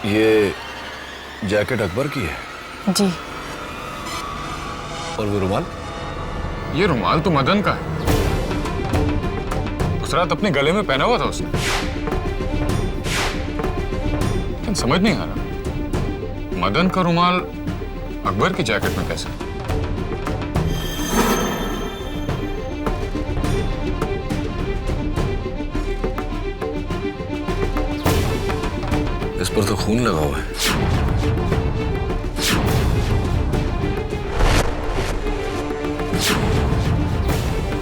ये जैकेट अकबर की है? जी। और वो रुमाल? ये रुमाल तो मदन का है। उस रात अपने गले में पहना हुआ था उसने। लेकिन समझ नहीं आ रहा, मदन का रुमाल अकबर की जैकेट में कैसे? इस पर तो खून लगा हुआ है।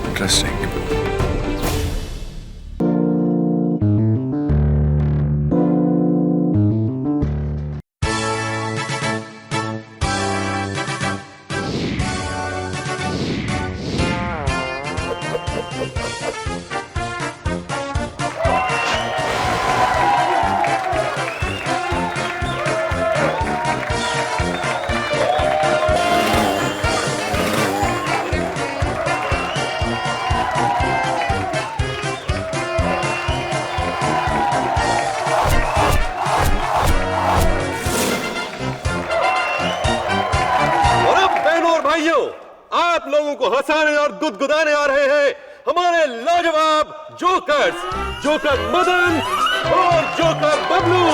इंटरेस्टिंग। आप लोगों को हंसाने और गुदगुदाने आ रहे हैं हमारे लाजवाब जोकर्स, जोकर मदन और जोकर बबलू।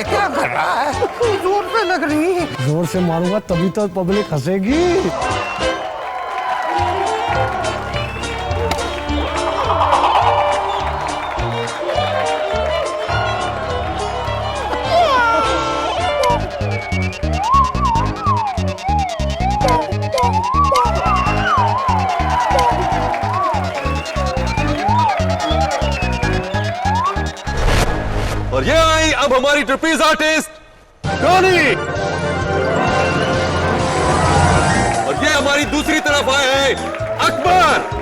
क्या कर रहा है? जोर से लग रही है। जोर से मारूंगा तभी तो पब्लिक हंसेगी। और ये आई अब हमारी ट्रपेज आर्टिस्ट टोनी। और ये हमारी दूसरी तरफ आए हैं अकबर।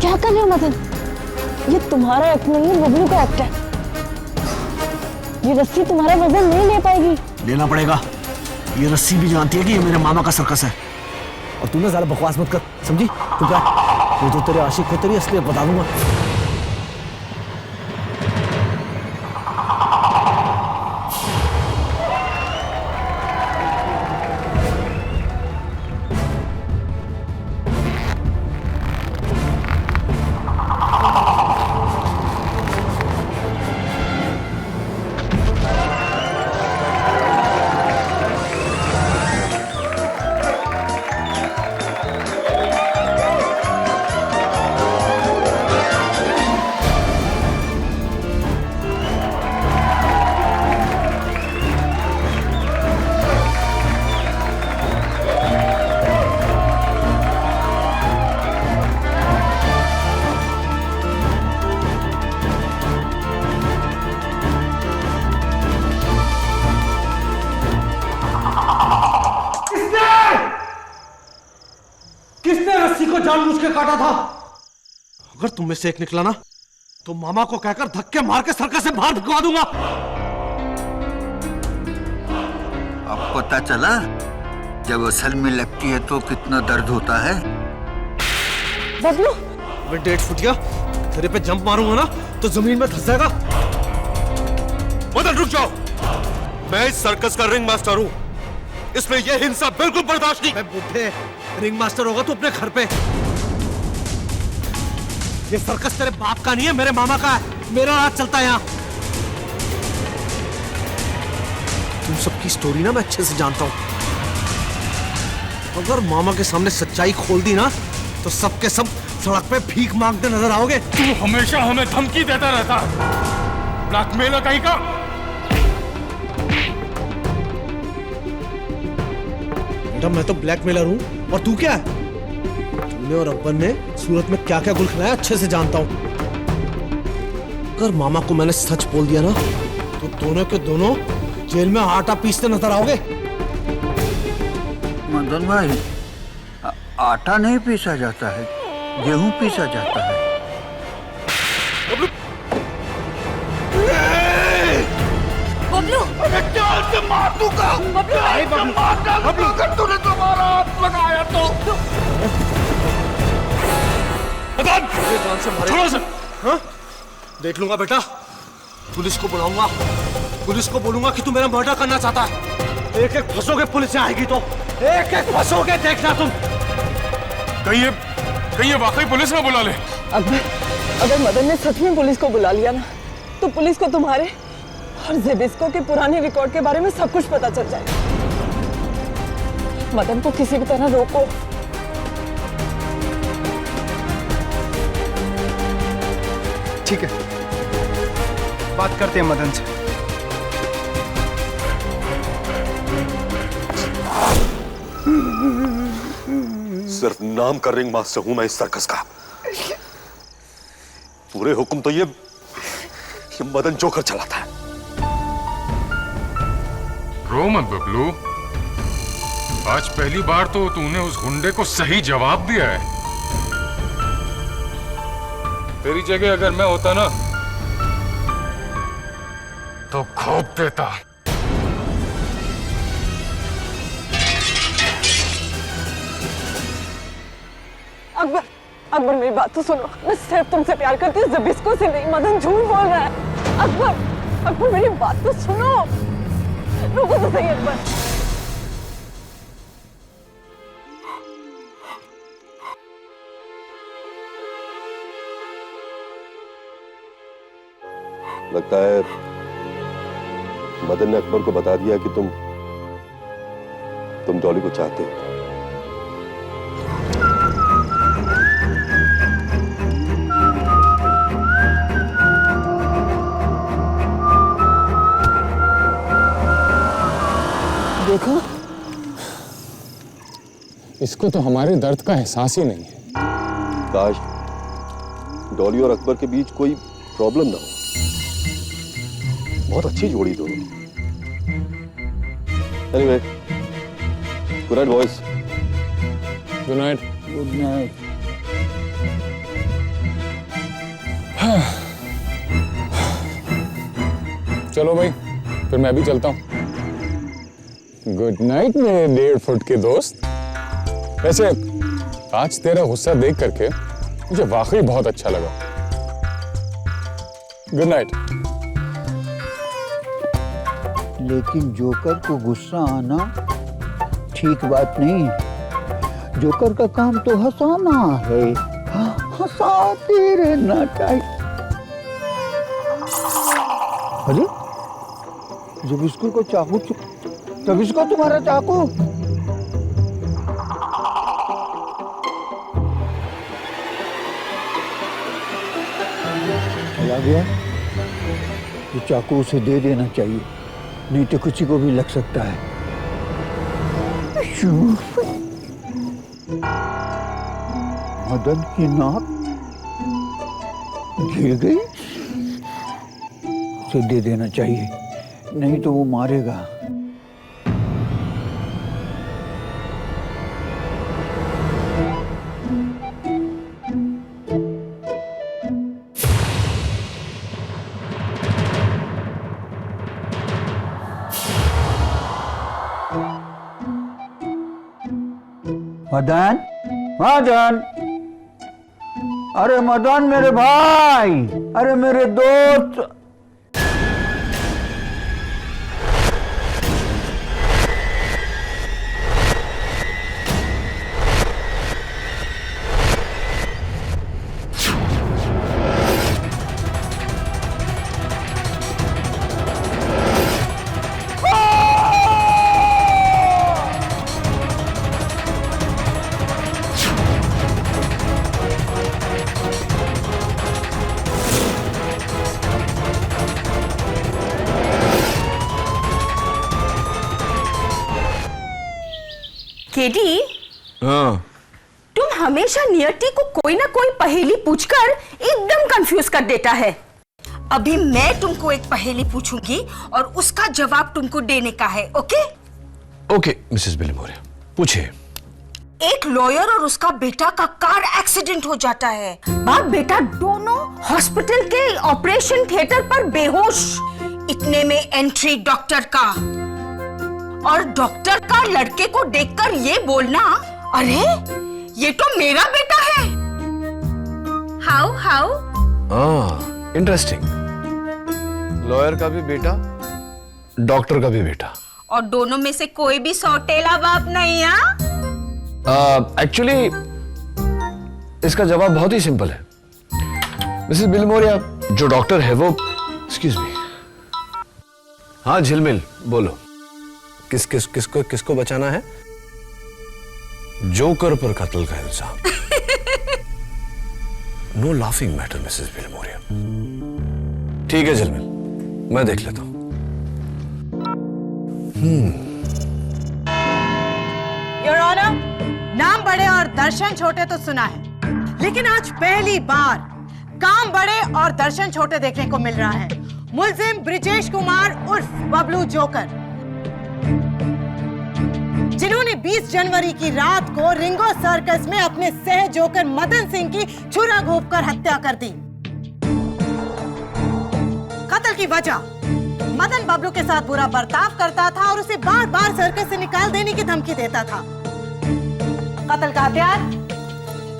क्या कर रहे हो मदन? ये तुम्हारा एक्ट नहीं है, बबलू का एक्ट है। ये रस्सी तुम्हारा वजन नहीं ले पाएगी। लेना पड़ेगा। ये रस्सी भी जानती है कि ये मेरे मामा का सर्कस है। और तू ना ज़्यादा बकवास मत कर, समझी? तू क्या? वो जो तेरे आशिक को तेरी असलियत बता दूंगा। किसने रस्सी को जानबूझ के काटा था? अगर तुम में से एक निकला ना तो मामा को कहकर धक्के मार के सर्कस से बाहर भिजवा दूंगा। अब पता चला जब असल में लगती है तो कितना दर्द होता है। बबलू, मैं 1.5 फुटिया तेरे पे जंप मारूंगा ना तो जमीन में धंस जाएगा। मदन रुक जाओ, मैं इस सर्कस का रिंग मास्टर हूं, इसमें यह हिंसा बिल्कुल बर्दाश्त नहीं। मैं बुढ़े रिंग मास्टर होगा तो अपने घर पे। ये सर्कस तेरे बाप का नहीं है, मेरे मामा का है। मेरा राज चलता है यहाँ। तुम सबकी स्टोरी ना मैं अच्छे से जानता हूं। अगर मामा के सामने सच्चाई खोल दी ना तो सबके सब सड़क पे भीख मांगते नजर आओगे। तू हमेशा हमें धमकी देता रहता, ब्लैकमेलर कहीं का। बेटा मैं तो ब्लैकमेलर हूं और तू क्या है? तूने और अब्बन ने सूरत में क्या क्या गुल खिलाया अच्छे से जानता हूं। अगर मामा को मैंने सच बोल दिया ना तो दोनों के दोनों जेल में आटा पीसते नजर आओगे? मदन भाई, आटा नहीं पीसा जाता है, गेहूं पीसा जाता है। बबलू, जान से मार दूंगा। बबलू, अगर तूने तुम्हारा हाथ लगाया तो। जान से मारे। छोड़ो सर। हाँ? देख लूंगा बेटा, पुलिस को बुलाऊंगा, पुलिस को बोलूंगा कि तू मेरा मर्डर करना चाहता है। एक एक फंसोगे, पुलिस आएगी तो एक एक फंसोगे, देखना तुम। कहीं ये वाकई पुलिस ना बुला ले। अगर मदन ने सच में पुलिस को बुला लिया ना, तो पुलिस को तुम्हारे और जेबिस्को के पुराने रिकॉर्ड के बारे में सब कुछ पता चल जाएगा। मदन को किसी भी तरह रोको। ठीक है, बात करते हैं मदन से। सिर्फ नाम का रिंग मास्टर हूं मैं इस सर्कस का। पूरे हुक्म तो ये मदन जोकर चलाता है। रो मत बबलू, आज पहली बार तो तूने उस गुंडे को सही जवाब दिया है। तेरी जगह अगर मैं होता ना, तो खोप देता। अकबर मेरी बात तो सुनो। मैं सिर्फ तुमसे प्यार करती हूँ, जेबिस्को से नहीं। मदन झूठ बोल रहा है। अकबर मेरी बात तो सुनो। रुको तो सही अकबर। लगता है मदन ने अकबर को बता दिया कि तुम डॉली को चाहते हो। देखो, इसको तो हमारे दर्द का एहसास ही नहीं है। काश डॉली और अकबर के बीच कोई प्रॉब्लम ना हो। बहुत अच्छी जोड़ी दोनों। Anyway, good night boys. Good night. Good night. चलो भाई, फिर मैं भी चलता हूँ। गुड नाइट मेरे 1.5 फुट के दोस्त। वैसे आज तेरा गुस्सा देख करके मुझे वाकई बहुत अच्छा लगा। Good night. लेकिन जोकर को गुस्सा आना ठीक बात नहीं है। जोकर का काम तो हंसाना है, हंसाते रहना चाहिए। अरे जब इसको को चाकू, तब इसको तुम्हारा चाकू। चला गया। ये चाकू उसे दे देना चाहिए, नहीं तो किसी को भी लग सकता है। मदन की नाक गिर गई, उसे दे देना चाहिए, नहीं तो वो मारेगा। मदन, मदन, अरे मदन मेरे भाई, अरे मेरे दोस्त। केडी, हाँ, तुम हमेशा नियति को कोई ना कोई पहेली पूछकर एकदम कंफ्यूज कर देता है। अभी मैं तुमको एक पहेली पूछूंगी और उसका जवाब तुमको देने का है, ओके? ओके मिसेस बिलमोरिया, पूछिए। एक लॉयर और उसका बेटा का कार एक्सीडेंट हो जाता है। बाप बेटा दोनों हॉस्पिटल के ऑपरेशन थिएटर पर बेहोश। इतने में एंट्री डॉक्टर का, और डॉक्टर का लड़के को देखकर ये बोलना, अरे ये तो मेरा बेटा है। How interesting. लॉयर का भी बेटा, डॉक्टर का भी बेटा, और दोनों में से कोई भी सौतेला बाप नहीं है। एक्चुअली इसका जवाब बहुत ही सिंपल है मिसेस बिलमोरिया। जो डॉक्टर है वो, एक्सक्यूज मी, हाँ झिलमिल बोलो, किसको बचाना है? जोकर पर कत्ल का इल्जाम। No laughing matter Mrs Bilimoria. ठीक है झिलमिल, मैं देख लेता हूं। योर ऑनर, नाम बड़े और दर्शन छोटे तो सुना है, लेकिन आज पहली बार काम बड़े और दर्शन छोटे देखने को मिल रहा है। मुलजिम ब्रिजेश कुमार उर्फ बबलू जोकर, जिन्होंने 20 जनवरी की रात को रिंगो सर्कस में अपने सह जोकर मदन सिंह की छुरा घोंपकर हत्या कर दी। कत्ल की वजह, मदन बबलू के साथ बुरा बर्ताव करता था और उसे बार बार सर्कस से निकाल देने की धमकी देता था। कत्ल का हथियार,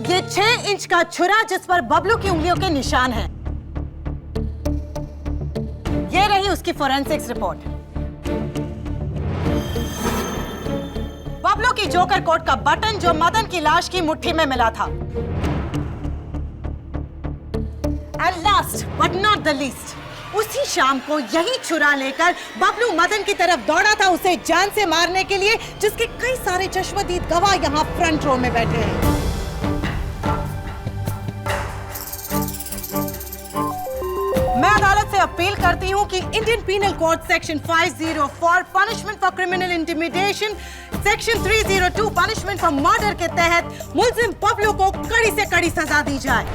ये 6 इंच का छुरा जिस पर बबलू की उंगलियों के निशान हैं। ये रही उसकी फोरेंसिक्स रिपोर्ट। बबलू की जोकर कोट का बटन जो मदन की लाश की मुट्ठी में मिला था। And last but not the least, उसी शाम को यही छुरा लेकर बबलू मदन की तरफ दौड़ा था उसे जान से मारने के लिए, जिसके कई सारे चश्मदीद गवाह यहाँ फ्रंट रो में बैठे हैं। मैं अदालत से अपील करती हूँ कि Indian penal code section 504 punishment for criminal intimidation, section 302 punishment for murder के तहत मुलजिम बबलू को कड़ी से कड़ी सजा दी जाए।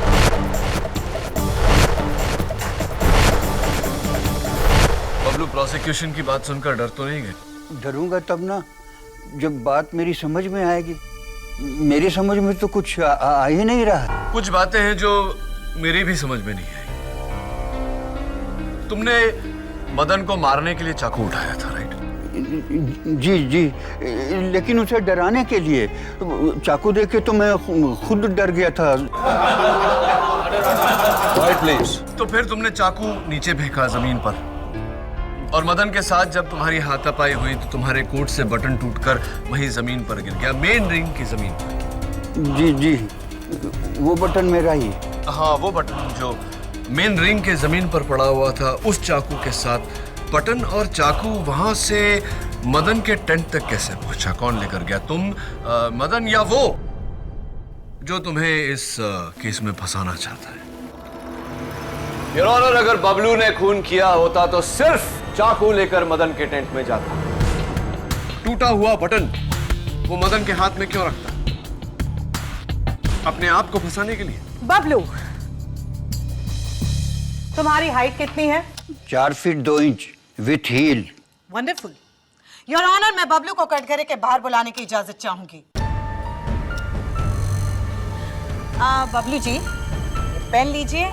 बबलू प्रोसिक्यूशन की बात सुनकर डर तो नहीं गए? डरूंगा तब ना जब बात मेरी समझ में आएगी। मेरी समझ में तो कुछ आ ही नहीं रहा। कुछ बातें हैं जो मेरी भी समझ में नहीं आई। तुमने मदन को मारने के लिए चाकू उठाया था, राइट? जी, लेकिन उसे डराने के लिए। चाकू देख के तो मैं खुद डर गया था। Right please. तो फिर तुमने चाकू नीचे फेंका जमीन पर, और मदन के साथ जब तुम्हारी हाथापाई हुई तो तुम्हारे कोट से बटन टूटकर वही जमीन पर गिर गया, मेन रिंग की जमीन पर। जी, वो बटन मेरा ही। हाँ, वो बटन जो मेन रिंग के जमीन पर पड़ा हुआ था, उस चाकू के साथ बटन और चाकू वहां से मदन के टेंट तक कैसे पहुंचा? कौन लेकर गया? तुम, मदन, या वो जो तुम्हें इस केस में फंसाना चाहता है? योर ऑनर, अगर बबलू ने खून किया होता तो सिर्फ चाकू लेकर मदन के टेंट में जाता। टूटा हुआ बटन वो मदन के हाथ में क्यों रखता? अपने आप को फंसाने के लिए। बबलू, तुम्हारी हाइट कितनी है? 4 feet 2 inch with heel. Wonderful. Your honour, मैं बबलू को कटघरे के बाहर बुलाने की इजाजत चाहूंगी। बबलू जी, पेन लीजिए,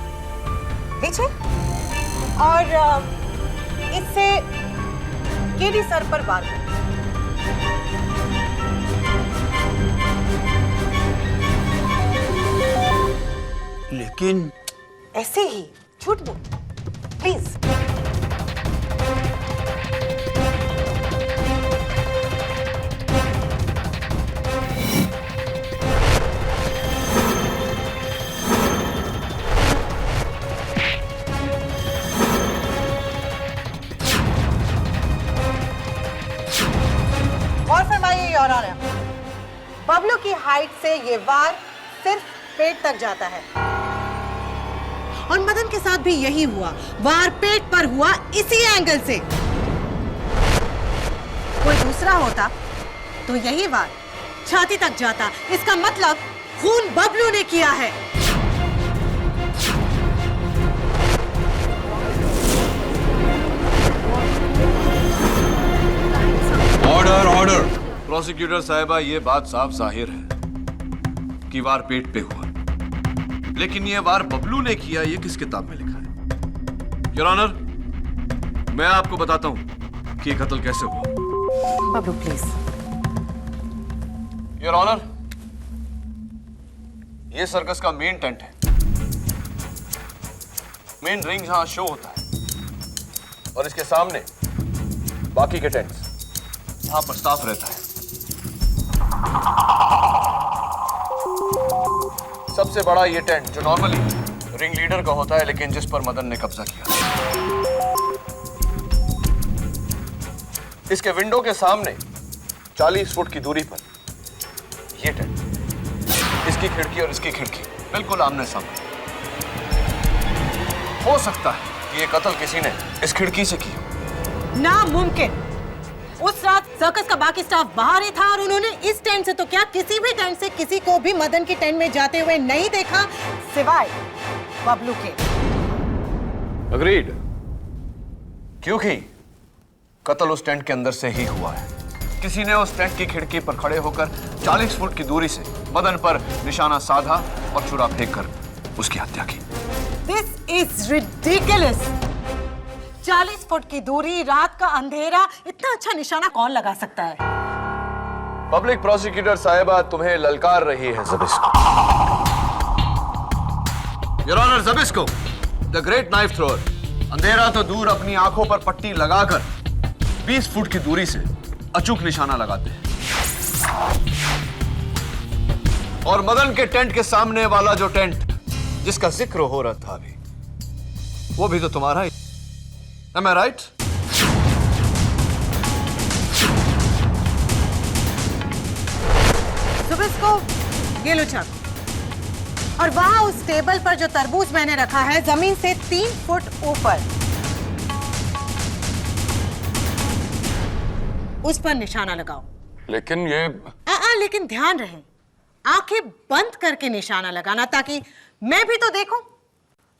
और इससे केडी सर पर वार करें। लेकिन ऐसे ही झूठ बोल, प्लीज। और फरमाइए योर ऑनर, बबलू की हाइट से ये वार सिर्फ पेट तक जाता है, और मदन के साथ भी यही हुआ। वार पेट पर हुआ इसी एंगल से। कोई दूसरा होता तो यही वार छाती तक जाता। इसका मतलब खून बबलू ने किया है। प्रोसिक्यूटर साहिबा, ये बात साफ जाहिर है कि वार पेट पे हुआ, लेकिन ये वार बबलू ने किया, ये किस किताब में लिखा है? योर ऑनर, मैं आपको बताता हूं कि ये कत्ल कैसे हुआ। बबलू प्लीज। योर ऑनर, ये सर्कस का मेन टेंट है, मेन रिंग जहां शो होता है, और इसके सामने बाकी के टेंट्स जहां पर स्टाफ रहता है। सबसे बड़ा ये टेंट जो नॉर्मली रिंग लीडर का होता है, लेकिन जिस पर मदन ने कब्जा किया। इसके विंडो के सामने 40 फुट की दूरी पर ये टेंट, इसकी खिड़की और इसकी खिड़की बिल्कुल आमने सामने। हो सकता है कि ये कत्ल किसी ने इस खिड़की से किया। नामुमकिन। उस रात सर्कस का बाकी स्टाफ बाहर ही था और उन्होंने इस टेंट से तो क्या किसी भी टेंट से किसी को भी मदन की टेंट में जाते हुए नहीं देखा, सिवाय बबलू के। अग्रीड, क्योंकि कत्ल उस टेंट के अंदर से ही हुआ है। किसी ने उस टेंट की खिड़की पर खड़े होकर 40 फुट की दूरी से मदन पर निशाना साधा और छुरा फेंककर उसकी हत्या की। This is ridiculous. 40 फुट की दूरी, रात का अंधेरा, इतना अच्छा निशाना कौन लगा सकता है? पब्लिक प्रोसिक्यूटर साहिबा तुम्हें ललकार रही है Zbisko. Your honour, Zbisko the great knife thrower अंधेरा तो दूर, अपनी आंखों पर पट्टी लगाकर 20 फुट की दूरी से अचूक निशाना लगाते हैं। और मदन के टेंट के सामने वाला जो टेंट जिसका जिक्र हो रहा था अभी, वो भी तो तुम्हारा ही। Am I right? ज़बिस्को, ये लो चाकू। और वहां उस टेबल पर जो तरबूज मैंने रखा है, जमीन से 3 फुट ऊपर, उस पर निशाना लगाओ। लेकिन ये लेकिन ध्यान रहे, आंखें बंद करके निशाना लगाना, ताकि मैं भी तो देखूं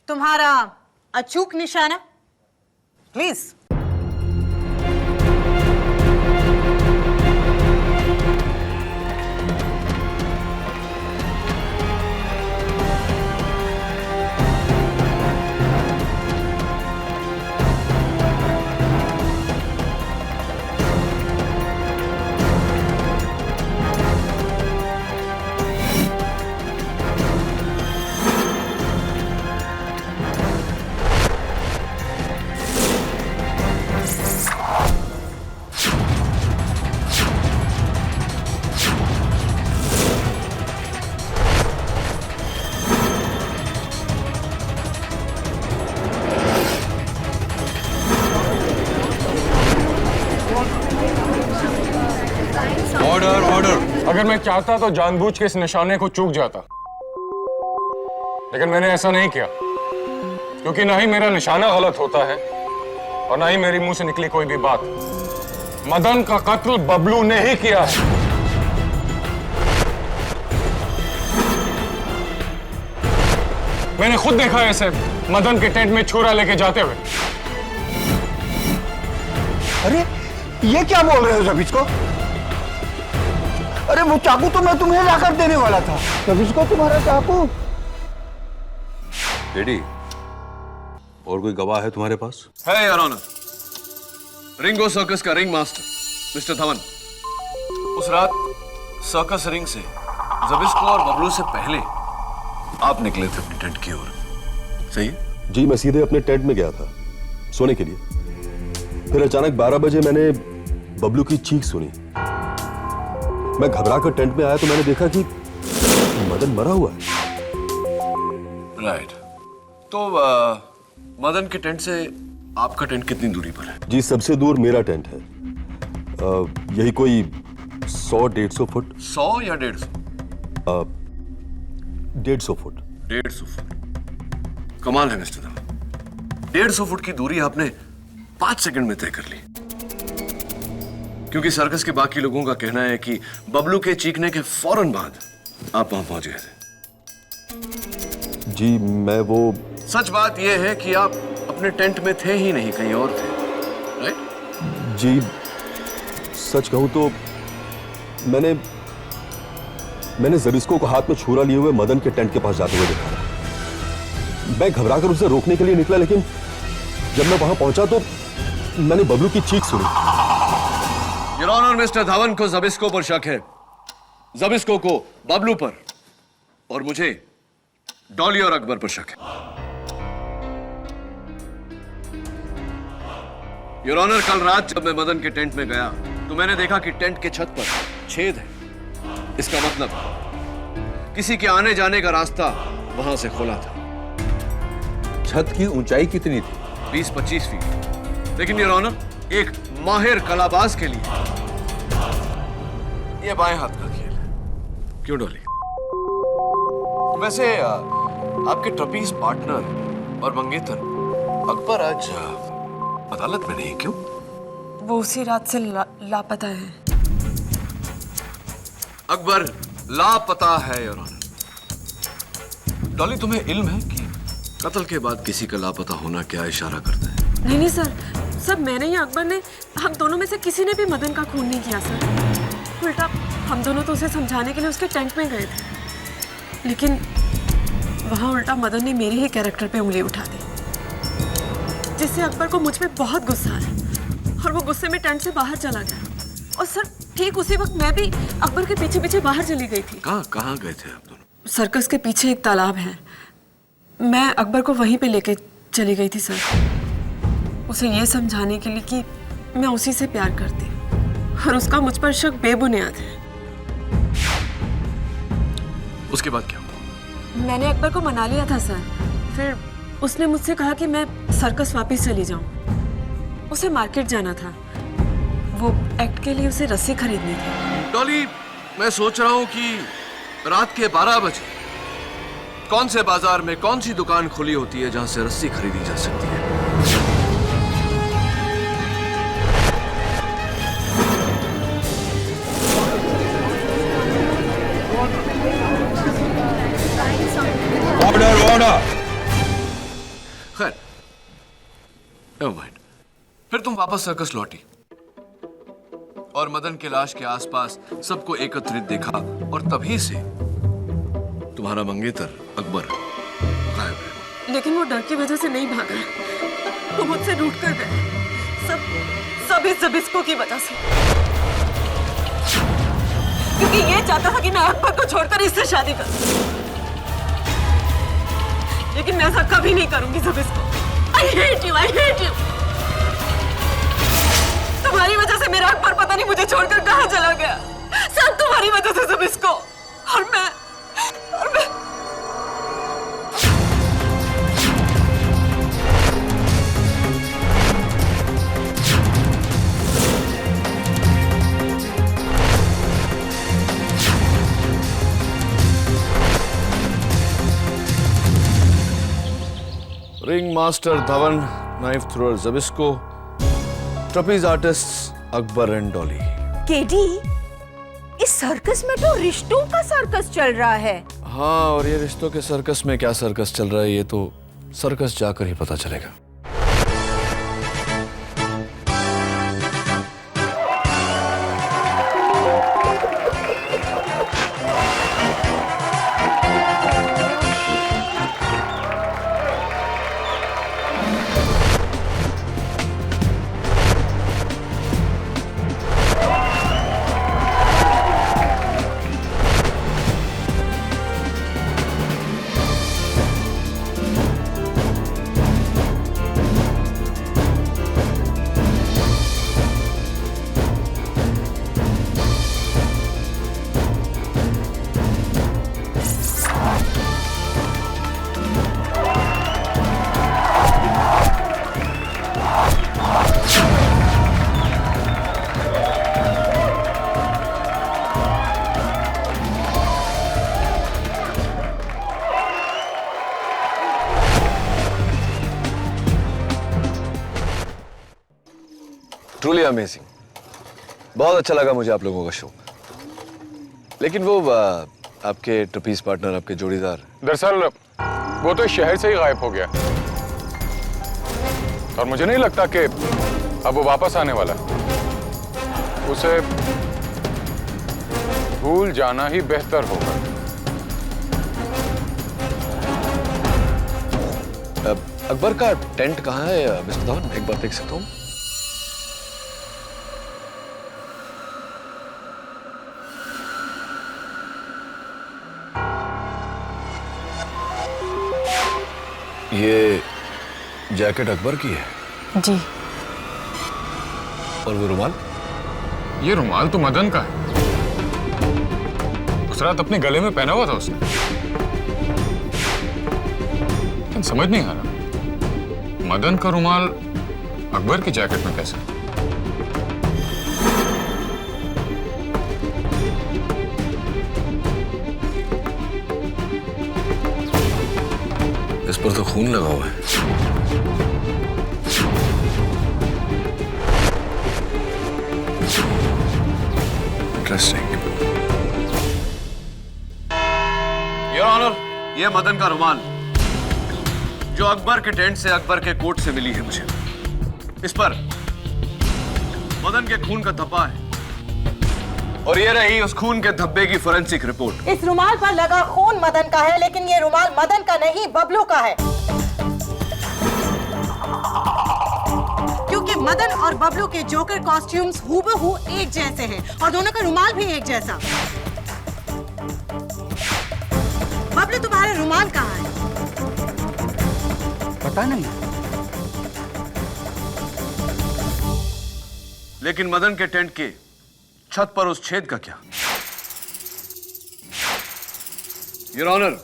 तुम्हारा अचूक निशाना। प्लीज। अगर मैं चाहता तो जानबूझ के इस निशाने को चूक जाता, लेकिन मैंने ऐसा नहीं किया, क्योंकि ना ही मेरा निशाना गलत होता है और ना ही मेरे मुंह से निकली कोई भी बात। मदन का कत्ल बबलू ने ही किया है। मैंने खुद देखा ऐसे मदन के टेंट में छुरा लेके जाते हुए। अरे ये क्या बोल रहे हो ज़बिस्को? अरे वो चाकू तो मैं तुम्हें लाकर देने वाला था। ज़बिस्को, तुम्हारा चाकू। डैडी, और कोई गवाह है तुम्हारे पास? है योर ऑनर, रिंगो सर्कस का रिंग मास्टर मिस्टर धवन। उस रात सर्कस रिंग से ज़बिस्को और बबलू से पहले आप निकले थे अपनी टेंट की ओर, सही है? जी, मैं सीधे अपने टेंट में गया था सोने के लिए। फिर अचानक 12 बजे मैंने बबलू की चीख सुनी। मैं घबरा कर टेंट में आया तो मैंने देखा कि मदन मरा हुआ है। राइट। तो मदन के टेंट से आपका टेंट कितनी दूरी पर है? जी, सबसे दूर मेरा टेंट है। यही कोई 100-150 फुट। 100 या 150? 150 फुट। 150 फुट। कमाल है मिस्टर धवन, 150 फुट की दूरी आपने 5 सेकंड में तय कर ली। क्योंकि सर्कस के बाकी लोगों का कहना है कि बबलू के चीखने के फौरन बाद आप वहां पहुंच गए थे। जी, मैं वो। सच बात यह है कि आप अपने टेंट में थे ही नहीं, कहीं और थे, राइट? जी, सच कहूं तो मैंने जबिस्को को हाथ में छुरा लिए हुए मदन के टेंट के पास जाते हुए देखा। मैं घबराकर उसे रोकने के लिए निकला, लेकिन जब मैं वहां पहुंचा तो मैंने बबलू की चीख सुनी। योर ऑनर, मिस्टर धवन को जबिस्को पर शक है, जबिस्को को बबलू पर, और मुझे डॉली और अकबर पर शक है। योर ऑनर, कल रात जब मैं मदन के टेंट में गया तो मैंने देखा कि टेंट के छत पर छेद है। इसका मतलब किसी के आने जाने का रास्ता वहां से खोला था। छत की ऊंचाई कितनी थी? 20-25 फीट। लेकिन योर ऑनर, एक माहिर कलाबाज के लिए यह बाएं हाथ का खेल है। क्यों डॉली? वैसे आपके ट्रपीज पार्टनर और मंगेतर अकबर आज अदालत में नहीं, क्यों? वो उसी रात से लापता है। अकबर लापता है योर ऑनर। डॉली, तुम्हें इल्म है कि कत्ल के बाद किसी का लापता होना क्या इशारा करता है? नहीं सर, सब मैंने या अकबर ने, हम दोनों में से किसी ने भी मदन का खून नहीं किया सर। उल्टा हम दोनों तो उसे समझाने के लिए उसके टेंट में गए थे, लेकिन वहां उल्टा मदन ने मेरे ही कैरेक्टर पे उंगली उठा दी, जिससे अकबर को मुझ पे बहुत गुस्सा आया और वो गुस्से में टेंट से बाहर चला गया। और सर, ठीक उसी वक्त मैं भी अकबर के पीछे पीछे बाहर चली गई थी। कहाँ गए थे आप दोनों? सर्कस के पीछे एक तालाब है, मैं अकबर को वहीं पे लेके चली गई थी सर, उसे ये समझाने के लिए कि मैं उसी से प्यार करती हूँ और उसका मुझ पर शक बेबुनियाद है। उसके बाद क्या हुआ? मैंने अकबर को मना लिया था सर, फिर उसने मुझसे कहा कि मैं सर्कस वापस चली जाऊं। उसे मार्केट जाना था, वो एक्ट के लिए उसे रस्सी खरीदनी थी। डॉली, मैं सोच रहा हूं कि रात के 12 बजे कौन से बाजार में कौन सी दुकान खुली होती है जहां से रस्सी खरीदी जा सकती है। Order order. खैर, नेवर माइंड। फिर तुम वापस सर्कस लौटी और मदन के लाश के आसपास सबको एकत्रित देखा, और तभी से तुम्हारा मंगेतर अकबर गायब है। लेकिन वो डर की वजह से नहीं भागा, वो मुझसे रूठ कर गए। सब इस जबिस्को की वजह से, क्योंकि ये चाहता था कि मैं अकबर को छोड़कर इससे शादी करूं, लेकिन मैं ऐसा कभी नहीं करूंगी जबिस्को। I hate you, I hate you। तुम्हारी वजह से मेरा अकबर पता नहीं मुझे छोड़कर कहां चला गया, सब तुम्हारी वजह से जबिस्को। और मैं ring master Dhawan, knife thrower Zbisko, trapeze artist Akbar and Dolly. KD, इस सर्कस में तो रिश्तों का सर्कस चल रहा है। हाँ, और ये रिश्तों के सर्कस में क्या सर्कस चल रहा है ये तो सर्कस जाकर ही पता चलेगा। ट्रूली अमेजिंग, बहुत अच्छा लगा मुझे आप लोगों का शो। लेकिन वो आपके ट्रपीज पार्टनर, आपके जोड़ीदार, दरअसल वो तो इस शहर से ही गायब हो गया और मुझे नहीं लगता कि अब वो वापस आने वाला। भूल जाना ही बेहतर होगा। अकबर का टेंट कहाँ है मिस्टर धवन, एक बार देख सकता हूँ? ये जैकेट अकबर की है जी। और वो रुमाल? ये रुमाल तो मदन का है, उस रात अपने गले में पहना हुआ था उसने। लेकिन समझ नहीं आ रहा, मदन का रुमाल अकबर की जैकेट में कैसे? इस पर तो खून लगा हुआ है। इंटरेस्टिंग। योर ऑनर, ये मदन का रुमाल जो अकबर के टेंट से अकबर के कोट से मिली है मुझे। इस पर मदन के खून का धब्बा है और ये रही उस खून के धब्बे की फोरेंसिक रिपोर्ट। इस रुमाल पर लगा खून मदन का है, लेकिन ये रुमाल मदन का नहीं बबलू का है, क्योंकि मदन और बबलू के जोकर कॉस्ट्यूम्स हूबहू एक जैसे हैं और दोनों का रुमाल भी एक जैसा। बबलू, तुम्हारा रुमाल कहाँ है? पता नहीं। लेकिन मदन के टेंट के छत पर उस छेद का क्या? योर ऑनर,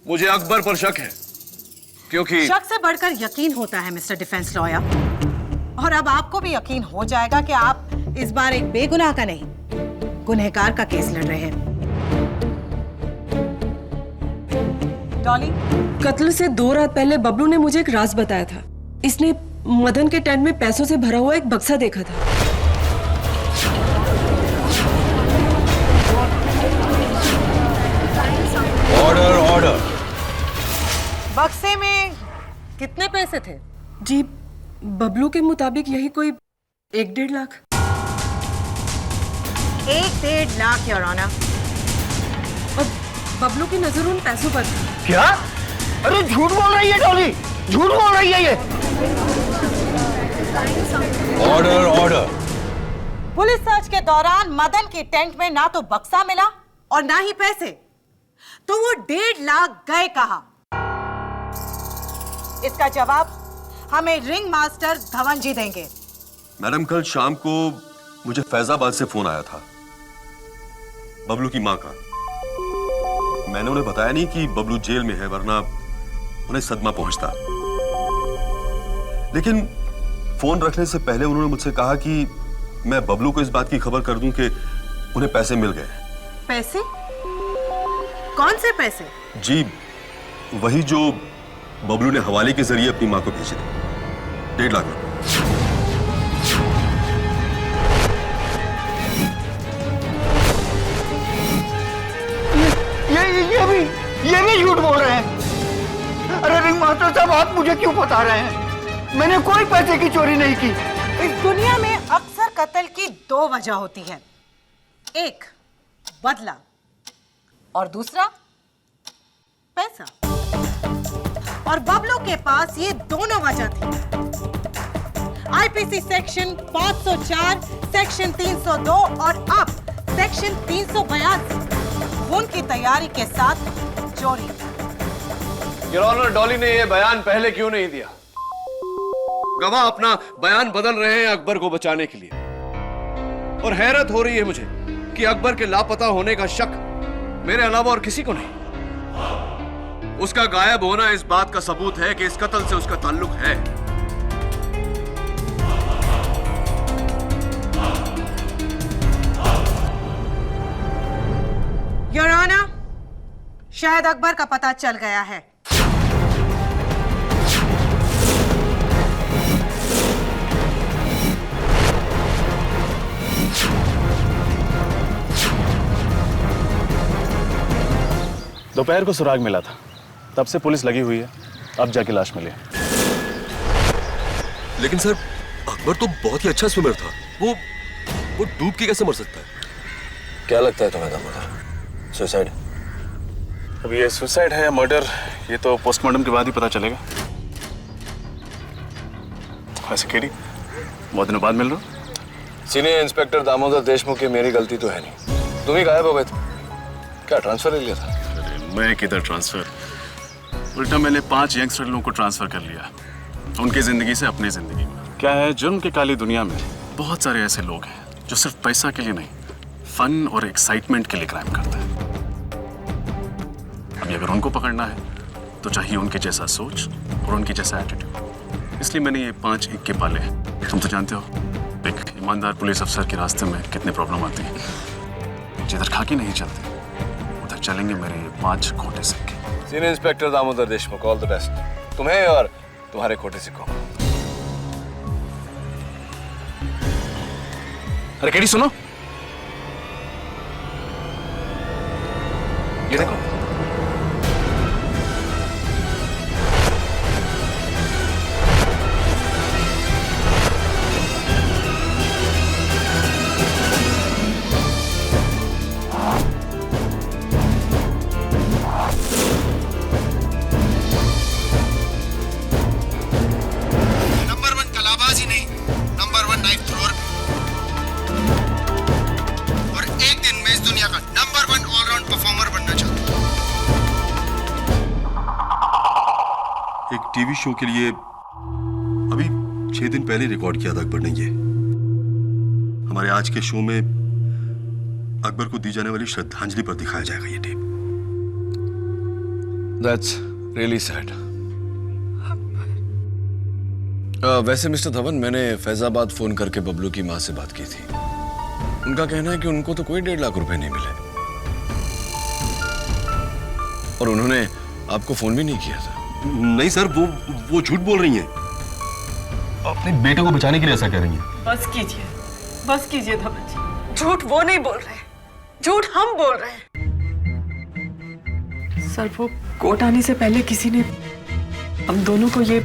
मुझे अकबर पर शक है, क्योंकि शक से बढ़कर यकीन होता है मिस्टर डिफेंस लॉयर, और अब आपको भी यकीन हो जाएगा कि आप इस बार एक बेगुनाह का नहीं, गुनहगार का केस लड़ रहे हैं। डॉली, कत्ल से 2 रात पहले बबलू ने मुझे एक राज बताया था। इसने मदन के टेंट में पैसों से भरा हुआ एक बक्सा देखा था। Order order. बक्से में कितने पैसे थे? जी, बबलू के मुताबिक यही कोई 1-1.5 लाख। 1-1.5 lakh your honour. और बबलू की नजर उन पैसों पर थी। क्या? अरे झूठ बोल रही है डॉली, झूठ बोल रही है ये। Order order. पुलिस सर्च के दौरान मदन के टेंट में ना तो बक्सा मिला और ना ही पैसे, तो वो 1.5 लाख गए कहां? इसका जवाब हमें रिंग मास्टर धवन जी देंगे। मैडम, कल शाम को मुझे फैजाबाद से फोन आया था बबलू की मां का। मैंने उन्हें बताया नहीं कि बबलू जेल में है, वरना उन्हें सदमा पहुंचता। लेकिन फोन रखने से पहले उन्होंने मुझसे कहा कि मैं बबलू को इस बात की खबर कर दूं कि उन्हें पैसे मिल गए। पैसे? कौन से पैसे? जी, वही जो बबलू ने हवाले के जरिए अपनी मां को भेजे थे, 1.5 लाख रुपए। ये भी झूठ बोल रहे हैं। अरे रिंग मास्टर साहब, आप मुझे क्यों बता रहे हैं? मैंने कोई पैसे की चोरी नहीं की। इस दुनिया में अक्सर कत्ल की 2 वजह होती है, एक बदला और दूसरा पैसा। और बबलू के पास ये दोनों वजह थी। आईपीसी सेक्शन 504, सेक्शन 302 और अब सेक्शन 382 खून की तैयारी के साथ चोरी। योर ऑनर, डॉली ने यह बयान पहले क्यों नहीं दिया? गवाह अपना बयान बदल रहे हैं अकबर को बचाने के लिए, और हैरत हो रही है मुझे कि अकबर के लापता होने का शक मेरे अलावा और किसी को नहीं। उसका गायब होना इस बात का सबूत है कि इस कत्ल से उसका ताल्लुक है। योर ऑनर, शायद अकबर का पता चल गया है। दोपहर को सुराग मिला था, तब से पुलिस लगी हुई है, अब जाके लाश मिली। लेकिन सर, अकबर तो बहुत ही अच्छा स्विमर था। वो डूब के कैसे मर सकता है? क्या लगता है तुम्हें दामोदर? सुसाइड? अब ये सुसाइड है या मर्डर, ये तो पोस्टमार्टम के बाद ही पता चलेगा। वैसे केडी, बहुत दिनों बाद मिल रहा हूँ। सीनियर इंस्पेक्टर दामोदर देशमुख की मेरी गलती तो है नहीं, तुम ही गायब हो गए थे। क्या ट्रांसफर ले लिया था? मैं किधर ट्रांसफर, उल्टा मैंने 5 यंगस्टर लोगों को ट्रांसफर कर लिया, उनकी जिंदगी से अपनी जिंदगी में। क्या है, जुर्म की काली दुनिया में बहुत सारे ऐसे लोग हैं जो सिर्फ पैसा के लिए नहीं, फन और एक्साइटमेंट के लिए क्राइम करते हैं। अभी अगर उनको पकड़ना है तो चाहिए उनके जैसा सोच और उनके जैसा एटीट्यूड। इसलिए मैंने ये 5 इक्के पाले हैं। तुम तो जानते हो एक ईमानदार पुलिस अफसर के रास्ते में कितने प्रॉब्लम आती है। जिधर खाकी नहीं चलती उधर चलेंगे मेरे ये 5 खोटे सिक्के। Senior inspector Damodar Deshmukh, all the best तुम्हें और तुम्हारे खोटे सिक्कों को। अरे केडी सुनो, ये देखो। नंबर 1 कलाबाज ही नहीं, नंबर 1 नाइफ थ्रोअर भी। और एक दिन मैं इस दुनिया का नंबर 1 ऑलराउंड परफॉर्मर बनना चाहता हूँ। एक टीवी शो के लिए अभी 6 दिन पहले रिकॉर्ड किया था अकबर ने ये। हमारे आज के शो में अकबर को दी जाने वाली श्रद्धांजलि पर दिखाया जाएगा ये टेप। That's really sad. वैसे मिस्टर धवन, मैंने फैजाबाद फोन करके बबलू की माँ से बात की थी। उनका कहना है कि उनको तो कोई 1.5 लाख रुपए नहीं मिले और उन्होंने आपको फोन भी नहीं किया था। नहीं सर, वो झूठ बोल रही हैं। अपने बेटे को बचाने के लिए ऐसा कह रही हैं। बस कीजिए धवन जी। झूठ वो नहीं बोल रहे, झूठ हम बोल रहे हैं। सर, वो कोर्ट आने से पहले किसी ने हम दोनों को ये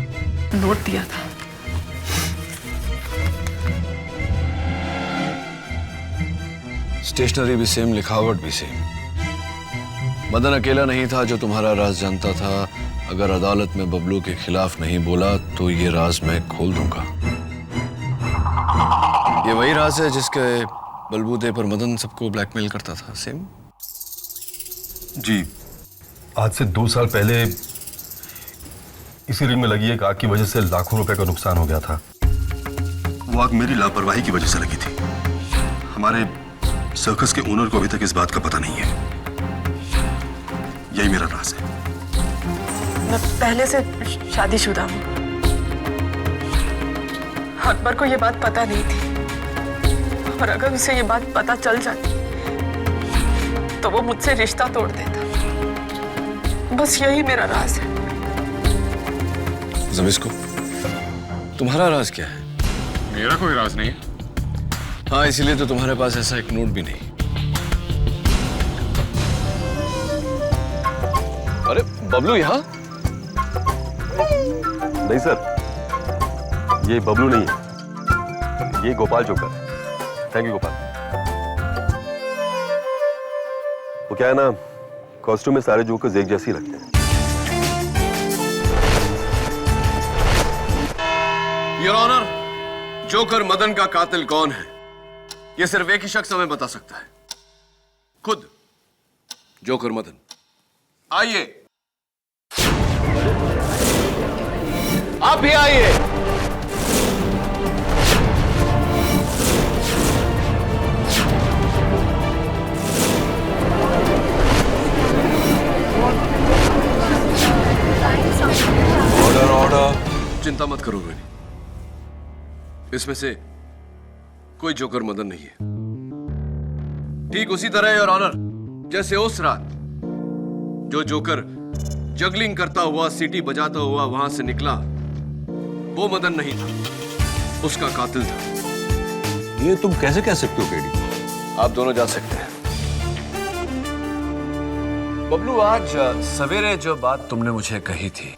नोट दिया था। स्टेशनरी भी सेम, लिखावट भी सेम। मदन अकेला नहीं था जो तुम्हारा राज जानता था। अगर अदालत में बबलू के खिलाफ नहीं बोला तो ये राज मैं खोल दूंगा। ये वही राज है जिसके बलबूते पर मदन सबको ब्लैकमेल करता था। सेम? जी, आज से 2 साल पहले इसी रिंग में लगी एक आग की वजह से लाखों रुपए का नुकसान हो गया था। वो आग मेरी लापरवाही की वजह से लगी थी। हमारे सर्कस के ओनर को अभी तक इस बात का पता नहीं है। यही मेरा राज है। मैं पहले से शादीशुदा हूँ। अकबर को ये बात पता नहीं थी और अगर उसे ये बात पता चल जाती तो वो मुझसे रिश्ता तोड़ देता। बस यही मेरा राज है। जबिस्को, तुम्हारा राज क्या है? मेरा कोई राज नहीं है। हाँ, इसीलिए तो तुम्हारे पास ऐसा एक नोट भी नहीं। अरे बबलू यहाँ? नहीं सर, ये बबलू नहीं है, ये गोपाल जोकर है। Thank you Gopal. वो क्या है ना, कॉस्ट्यूम में सारे जोकर्स एक जैसे ही लगते हैं। योर ऑनर, जोकर मदन का कातिल कौन है ये सिर्फ एक ही शख्स हमें बता सकता है, खुद जोकर मदन। आइए, आप भी आइए। Order order. चिंता मत करो रोहिणी, इसमें से कोई जोकर मदन नहीं है। ठीक उसी तरह योर ऑनर, जैसे उस रात जो जोकर जगलिंग करता हुआ, सीटी बजाता हुआ वहां से निकला, वो मदन नहीं था, उसका कातिल था। ये तुम कैसे कह सकते हो केडी? आप दोनों जा सकते हैं। बबलू, आज सवेरे जो बात तुमने मुझे कही थी,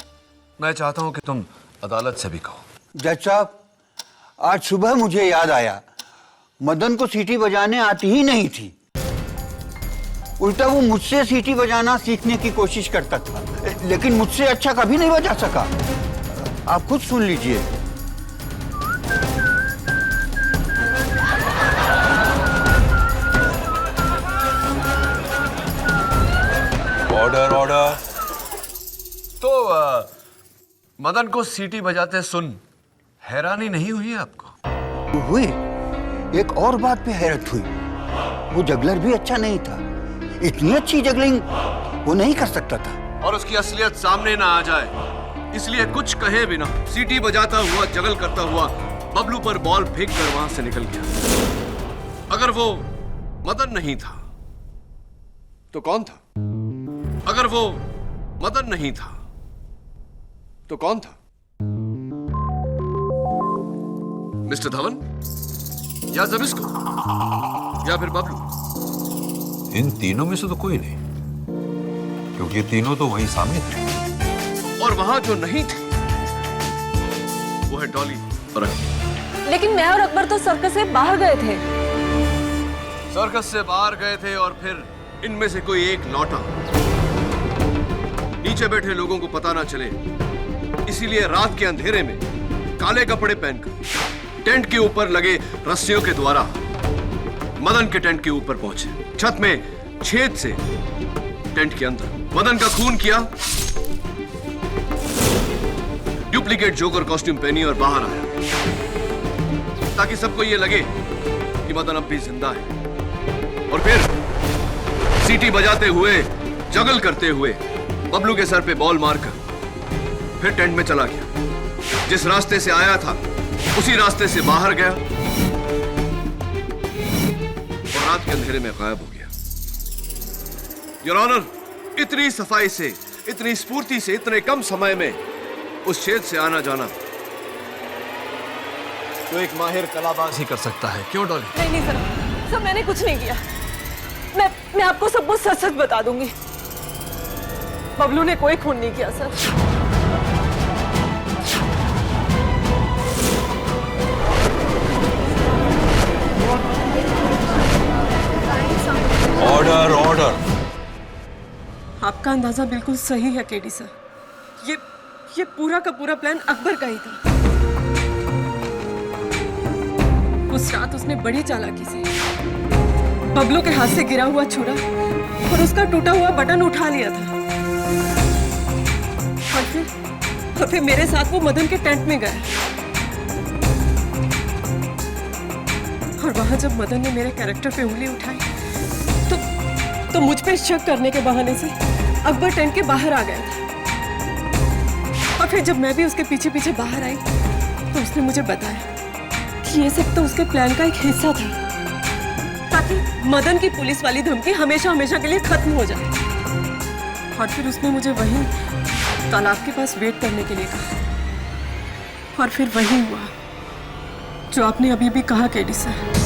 मैं चाहता हूं कि तुम अदालत से भी कहो। जज साहब, आज सुबह मुझे याद आया, मदन को सीटी बजाने आती ही नहीं थी। उल्टा वो मुझसे सीटी बजाना सीखने की कोशिश करता था, लेकिन मुझसे अच्छा कभी नहीं बजा सका। आप खुद सुन लीजिए। Order order. तो मदन को सीटी बजाते सुन हैरानी नहीं हुई आपको? हुई। एक और बात पे हैरत हुई, वो जगलर भी अच्छा नहीं था। इतनी अच्छी जगलिंग वो नहीं कर सकता था। और उसकी असलियत सामने ना आ जाए इसलिए कुछ कहे बिना सीटी बजाता हुआ जगल करता हुआ बबलू पर बॉल फेंक कर वहां से निकल गया। अगर वो मदन नहीं था तो कौन था? अगर वो मदन नहीं था तो कौन था? मिस्टर धवन या जबिस्को या फिर बबलू? इन तीनों में से तो कोई नहीं, क्योंकि ये तीनों तो वहीं सामने थे। और वहां जो नहीं थे वो है डॉली और अकबर। लेकिन मैं और अकबर तो सर्कस से बाहर गए थे। सर्कस से बाहर गए थे और फिर इनमें से कोई एक लौटा। नीचे बैठे लोगों को पता ना चले इसीलिए रात के अंधेरे में काले कपड़े पहनकर टेंट के ऊपर लगे रस्सियों के द्वारा मदन के टेंट के ऊपर पहुंचे। छत में छेद से टेंट के अंदर मदन का खून किया, डुप्लीकेट जोकर कॉस्ट्यूम पहनी और बाहर आया ताकि सबको यह लगे कि मदन अब भी जिंदा है। और फिर सीटी बजाते हुए जगल करते हुए बबलू के सर पे बॉल मारकर फिर टेंट में चला गया। जिस रास्ते से आया था उसी रास्ते से बाहर गया और रात के अंधेरे में गायब हो गया। योर ऑनर, इतनी सफाई से, इतनी स्फूर्ति से, इतने कम समय में उस छेद से आना जाना तो एक माहिर कलाबाज ही कर सकता है। क्यों डॉली? नहीं नहीं सर, सर मैंने कुछ नहीं किया। मैं आपको सब कुछ सच सच बता दूंगी। बबलू ने कोई खून नहीं किया सर। Order order. आपका अंदाजा बिल्कुल सही है केडी सर। ये पूरा का पूरा प्लान अकबर का ही था। उस रात उसने बड़ी चालाकी से बबलू के हाथ से गिरा हुआ छुरा और उसका टूटा हुआ बटन उठा लिया था और फिर मेरे साथ वो मदन के टेंट में गया। और वहां जब मदन ने मेरे कैरेक्टर पे उंगली उठाई तो मुझ पे शक करने के बहाने से अकबर टेंट के बाहर आ गया था। और फिर जब मैं भी उसके पीछे पीछे बाहर आई तो उसने मुझे बताया कि ये सब तो उसके प्लान का एक हिस्सा था ताकि मदन की पुलिस वाली धमकी हमेशा हमेशा के लिए खत्म हो जाए। और फिर उसने मुझे वहीं तालाब के पास वेट करने के लिए कहा। और फिर वही हुआ जो आपने अभी भी कहा केडी सर।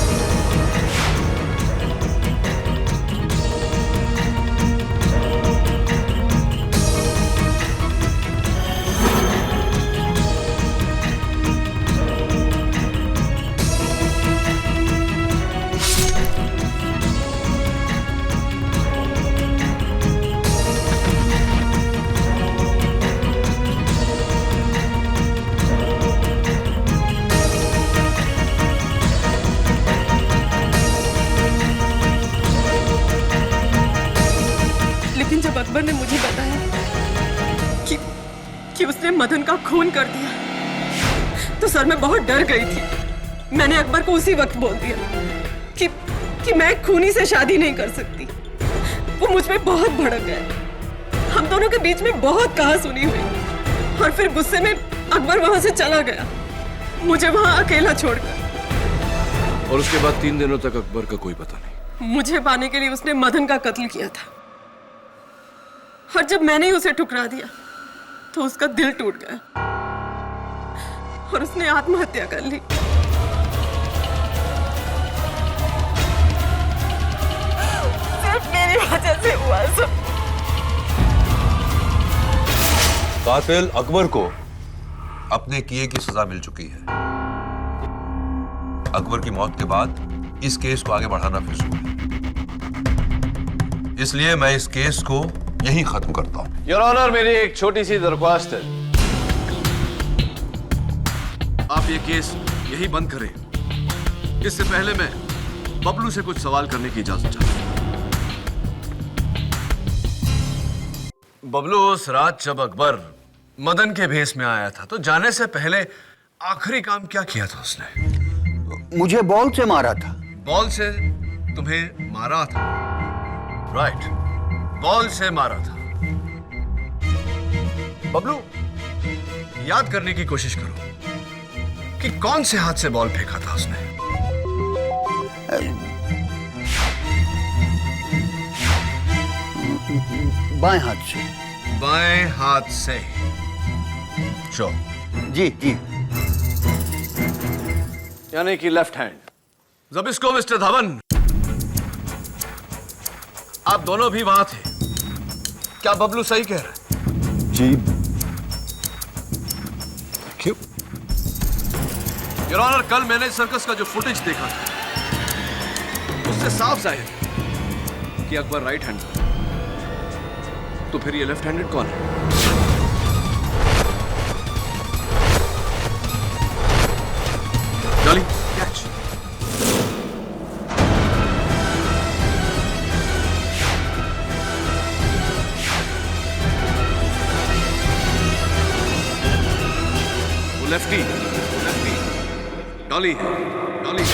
अकबर ने मुझे बताया कि उसने मदन का खून कर दिया तो सर मैं बहुत डर गई थी। मैंने अकबर को उसी वक्त बोल दिया कि मैं खूनी से शादी नहीं कर सकती। वो मुझ पे बहुत भड़क गया। हम दोनों के बीच में बहुत कहा-सुनी हुई और फिर गुस्से में अकबर वहां से चला गया, मुझे वहां अकेला छोड़कर। और उसके बाद 3 दिनों तक अकबर का कोई पता नहीं। मुझे पाने के लिए उसने मदन का कत्ल किया था और जब मैंने उसे ठुकरा दिया तो उसका दिल टूट गया और उसने आत्महत्या कर ली। सिर्फ मेरी वजह से हुआ सब। कातिल अकबर को अपने किए की सजा मिल चुकी है। अकबर की मौत के बाद इस केस को आगे बढ़ाना फिर शुरू है। इसलिए मैं इस केस को यहीं खत्म करता हूं। योर ऑनर, मेरी एक छोटी सी दरख्वास्त है। आप ये केस यही बंद करें। इससे पहले मैं बबलू से कुछ सवाल करने की इजाजत चाहता हूं। बबलू, उस रात जब अकबर मदन के भेस में आया था तो जाने से पहले आखिरी काम क्या किया था उसने? मुझे बॉल से मारा था। बॉल से तुम्हें मारा था? राइट, बॉल से मारा था। बबलू, याद करने की कोशिश करो कि कौन से हाथ से बॉल फेंका था उसने। बाएं हाथ से। बाएं हाथ से। शो। जी जी। यानी कि लेफ्ट हैंड। जबिस्को मिस्टर धवन, आप दोनों भी वहां थे। क्या बबलू सही कह रहा है? जी। क्यों? योर ऑनर, कल मैंने सर्कस का जो फुटेज देखा था उससे साफ जाहिर है कि अकबर राइट हैंड, तो फिर ये लेफ्ट हैंडेड कौन है? Dolly, catch. वो lefty, Dolly, Dolly.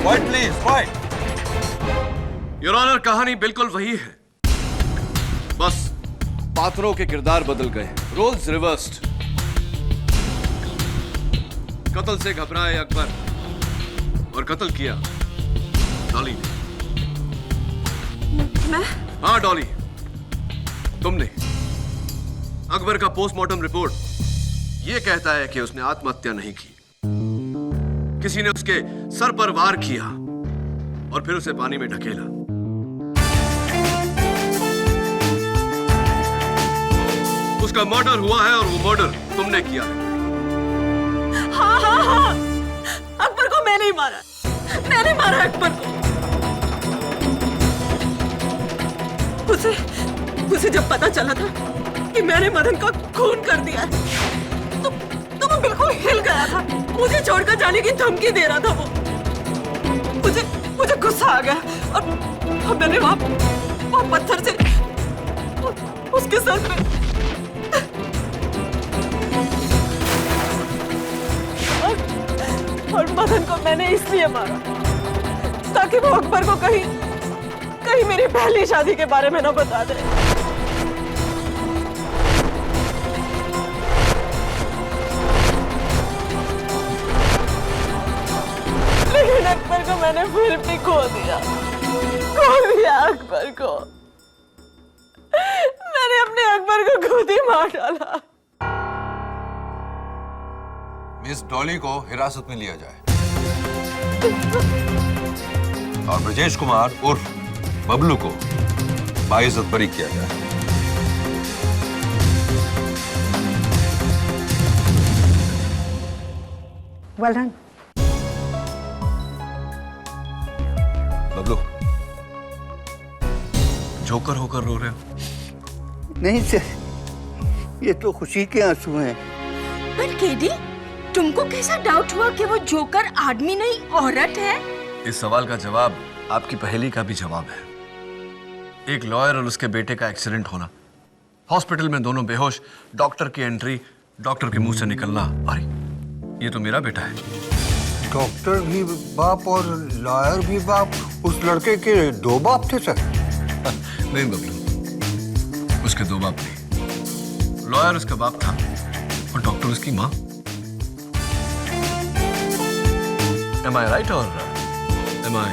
Quiet, please, quiet. Your honour, कहानी बिल्कुल वही है, बस पात्रों के किरदार बदल गए, रोल्स रिवर्स्ड। कत्ल से घबराए अकबर और कत्ल किया डॉली ने। मैं? हाँ डॉली, तुमने। अकबर का पोस्टमार्टम रिपोर्ट यह कहता है कि उसने आत्महत्या नहीं की, किसी ने उसके सर पर वार किया और फिर उसे पानी में ढकेला। उसका मर्डर हुआ है और वो मर्डर तुमने किया है। हाँ हाँ हाँ, अकबर को मैंने ही मारा। मैंने मारा अकबर को। उसे जब पता चला था कि मैंने मदन का खून कर दिया है, तो वो बिल्कुल हिल गया था। मुझे छोड़कर जाने की धमकी दे रहा था वो। मुझे गुस्सा आ गया और मैंने वहां पत्थर से उसके सर पे। और मदन को मैंने इसलिए मारा ताकि वो अकबर को कहीं मेरी पहली शादी के बारे में ना बता दे। लेकिन अकबर को मैंने फिर भी खो दिया अकबर को। मैंने अपने अकबर को खुद ही मार डाला। मिस डॉली को हिरासत में लिया जाए और ब्रजेश कुमार उर्फ बबलू को बाइज्जत बरी किया जाए। Well done. बबलू, जोकर होकर रो रहे हो? नहीं सर, ये तो खुशी के आंसू हैं। पर केडी, तुमको कैसा डाउट हुआ कि वो जोकर आदमी नहीं औरत है? इस सवाल का जवाब आपकी पहेली का भी जवाब है। एक लॉयर और उसके बेटे का एक्सीडेंट होना, हॉस्पिटल में दोनों बेहोश, डॉक्टर की एंट्री, डॉक्टर के मुंह से निकलना, अरे ये तो मेरा बेटा है। डॉक्टर भी बाप और लॉयर भी बाप। उस लड़के के दो बाप थे सर? नहीं बबलू, उसके दो बाप नहीं। लॉयर उसका बाप था और डॉक्टर उसकी माँ। Am I right or am I